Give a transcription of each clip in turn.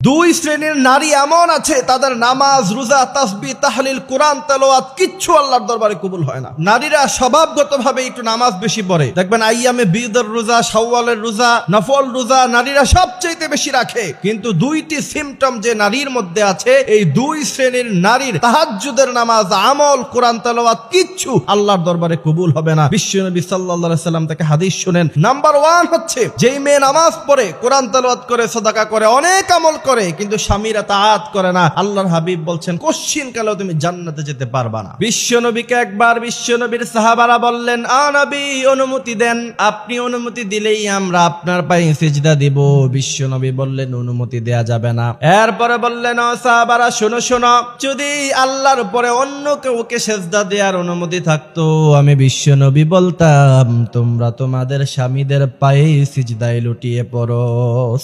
দুই শ্রেণীর নারী এমন আছে, তাদের নামাজ, রোজা, তাসবিহ, তাহলিল, কোরআন তেলাওয়াত কিচ্ছু আল্লাহর দরবারে কবুল হয় না। নারীরা স্বভাবগতভাবে একটু নামাজ বেশি পড়ে, দেখবেন আইয়ামে বীদের রোজা, শাওয়ালের রোজা, নফল রোজা নারীরা সবচেয়ে বেশি রাখে। কিন্তু দুইটি সিম্পটম যে নারীর মধ্যে আছে, এই দুই শ্রেণীর নারীর তাহাজ্জুদের নামাজ, আমল, কোরআন তেলাওয়াত কিচ্ছু আল্লাহর দরবারে কবুল হবে না। বিশ্বনবী সাল্লাল্লাহু আলাইহি সাল্লাম থেকে হাদিস শুনেন, নাম্বার 1 হচ্ছে যেই মেয়ে নামাজ পড়ে, কোরআন তেলাওয়াত করে, সাদাকা করে, অনেক আমল করে, কিন্তু স্বামীর তাআত করে না, আল্লাহর হাবিব বলছেন কোশ্চিন কালেও তুমি জান্নাতে যেতে পারবা না। বিশ্বনবীকে একবার বিশ্বনবীর সাহাবারা বললেন, আ নবী অনুমতি দেন, আপনি অনুমতি দিলেই আমরা আপনার পায়ে সিজদা দিব। বিশ্বনবী বললেন অনুমতি দেয়া যাবে না। এরপরে বললেন, ও সাহাবারা শোনো শোনো, যদি আল্লাহর উপরে অন্য কাউকে সিজদা দেওয়ার অনুমতি থাকতো, আমি বিশ্বনবী বলতাম তোমরা তোমাদের স্বামীদের পায়ে সিজদায় লুটিয়ে পড়ো।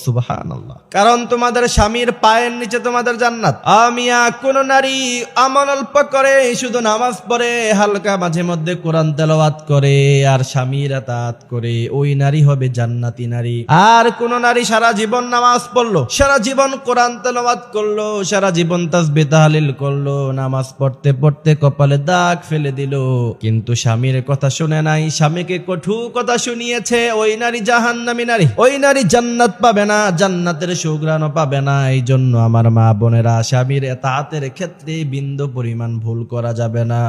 সুবহানাল্লাহ। কারণ তোমাদের স্বামীর পায়ের নিচে তোমাদের জান্নাত। আমিয়া কোন নারী আমল অল্প করে, শুধু নামাজ পড়ে, হালকা মাঝে মধ্যে কোরআন তেলাওয়াত করে, আর স্বামীর তাআত করে, ওই নারী হবে জান্নাতি নারী। আর কোন নারী সারা জীবন নামাজ পড়লো, সারা জীবন কোরআন তেলাওয়াত করলো, সারা জীবন তাসবিহ তাহলিল করলো, নামাজ পড়তে পড়তে কপালে দাগ ফেলে দিল, কিন্তু স্বামীর কথা শুনে নাই, স্বামীকে কঠোর কথা শুনিয়েছে, ওই নারী জাহান্নামী নারী। ওই নারী জান্নাত পাবে না, জান্নাতের সুঘ্রাণও পাবে না। এই জন্য আমার মা বোনেরা, স্বামীর তাআতের ক্ষেত্রে বিন্দু পরিমাণ ভুল করা যাবে না।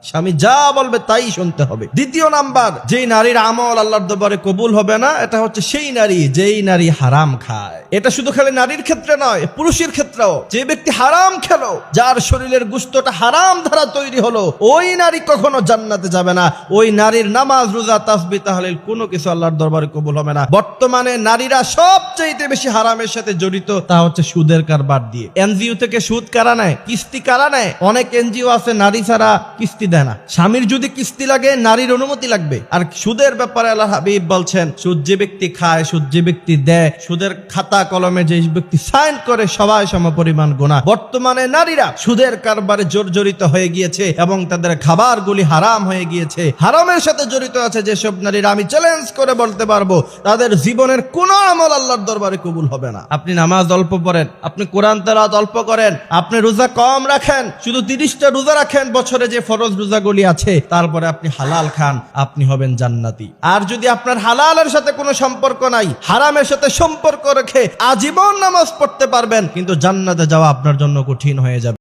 স্বামী যা বলবে তাই শুনতে হবে। দ্বিতীয় নাম্বার, যেই নারীর আমল আল্লাহর দরবারে কবুল হবে না, এটা হচ্ছে সেই নারী যেই নারী হারাম খায়। এটা শুধু খালি নারীর ক্ষেত্রে নয়, পুরুষের ক্ষেত্রেও। যে ব্যক্তি হারাম খেলো, যার শরীরের গোশতটা হারাম দ্বারা তৈরি হলো, ওই নারী কখনো জান্নাতে যাবে না। ওই নারীর নামাজ, রোজা, তাসবিহ তাহলিল কোনো কিছু আল্লাহর দরবারে কবুল হবে না। বর্তমানে নারীরা সবচেয়ে বেশি হারামের সাথে জড়িত, তা হচ্ছে সুদের কারবার দিয়ে। এনজিও থেকে সুদ কারা নেয়, কিস্তি কারা নেয়। অনেক এনজিও আছে নারী ছাড়া কিস্তি দেয় না। স্বামীর যদি কিস্তি লাগে, নারীর অনুমতি লাগবে। আর সুদের ব্যাপারে আল্লাহ হাবিব বলছেন, সুদ যে ব্যক্তি খায়, সুদ যে ব্যক্তি দেয়, সুদের খাতা কলমে যে ব্যক্তি সাইন করে, সবাই সমপরিমাণ গুনাহ। বর্তমানে নারীরা সুদের কারবারে জর্জরিত হয়ে গিয়েছে এবং তাদের খাবারগুলি হারাম হয়ে গিয়েছে। হারামের সাথে জড়িত আছে যেসব নারীরা, আমি চ্যালেঞ্জ করে বলতে পারবো, তাদের জীবনের কোন আমল আল্লাহর দরবারে কবুল হবে না। আপনি নামাজ অল্প পড়েন, আপনি কোরআন তেলাওয়াত অল্প করেন, আপনি রোজা কম রাখেন, শুধু 30টা রোজা রাখেন বছরে, যে ফরজ রোজাগুলি আছে, তারপরে আপনি হালাল খান, আপনি হবেন জান্নাতি। আর যদি আপনার হালালের সাথে কোনো সম্পর্ক নাই, হারামের সাথে সম্পর্ক রেখে আজীবন নামাজ পড়তে পারবেন, কিন্তু জান্নাতে যাওয়া আপনার জন্য কঠিন হয়ে যাবে।